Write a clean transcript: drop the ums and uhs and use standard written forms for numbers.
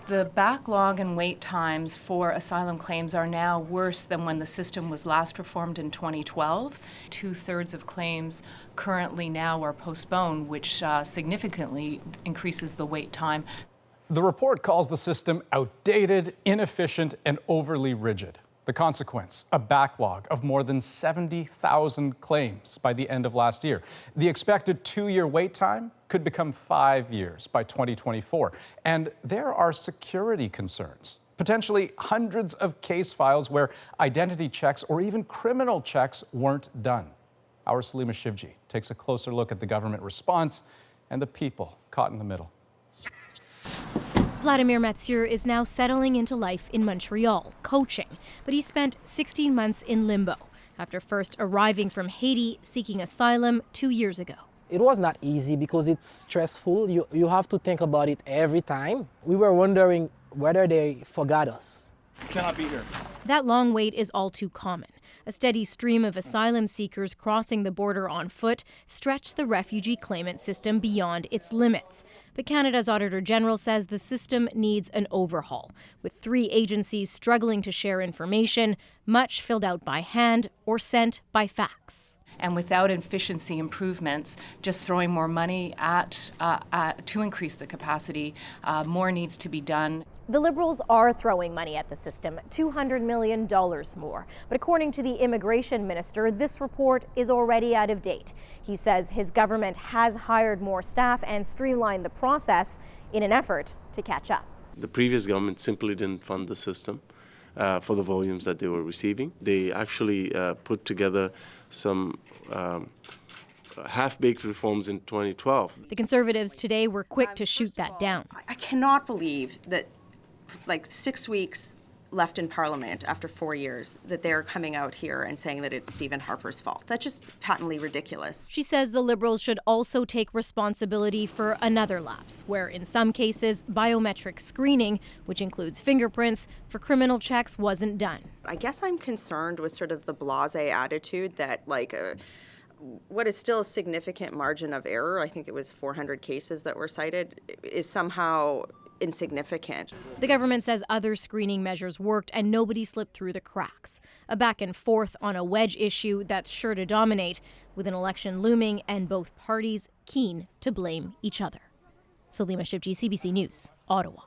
The backlog and wait times for asylum claims are now worse than when the system was last reformed in 2012. 2/3 of claims currently now are postponed, which significantly increases the wait time. The report calls the system outdated, inefficient, and overly rigid. The consequence, a backlog of more than 70,000 claims by the end of last year. The expected 2-year wait time could become 5 years by 2024. And there are security concerns. Potentially hundreds of case files where identity checks or even criminal checks weren't done. Our Salima Shivji takes a closer look at the government response and the people caught in the middle. Vladimir Mathieu is now settling into life in Montreal, coaching, but he spent 16 months in limbo after first arriving from Haiti seeking asylum 2 years ago. It was not easy because it's stressful. You have to think about it every time. We were wondering whether they forgot us. Cannot be here. That long wait is all too common. A steady stream of asylum seekers crossing the border on foot stretched the refugee claimant system beyond its limits. But Canada's Auditor General says the system needs an overhaul, with 3 agencies struggling to share information, much filled out by hand or sent by fax. And without efficiency improvements, just throwing more money to increase the capacity, more needs to be done. The Liberals are throwing money at the system, $200 million more. But according to the immigration minister, this report is already out of date. He says his government has hired more staff and streamlined the process in an effort to catch up. The previous government simply didn't fund the system for the volumes that they were receiving. They actually put together some half-baked reforms in 2012. The Conservatives today were quick to shoot that down. I cannot believe that, 6 weeks left in Parliament after 4 years, that they're coming out here and saying that it's Stephen Harper's fault. That's just patently ridiculous. She says the Liberals should also take responsibility for another lapse, where in some cases, biometric screening, which includes fingerprints, for criminal checks wasn't done. I guess I'm concerned with sort of the blasé attitude that, what is still a significant margin of error, I think it was 400 cases that were cited, is somehow insignificant. The government says other screening measures worked and nobody slipped through the cracks. A back and forth on a wedge issue that's sure to dominate, with an election looming and both parties keen to blame each other. Salima Shivji, CBC News, Ottawa.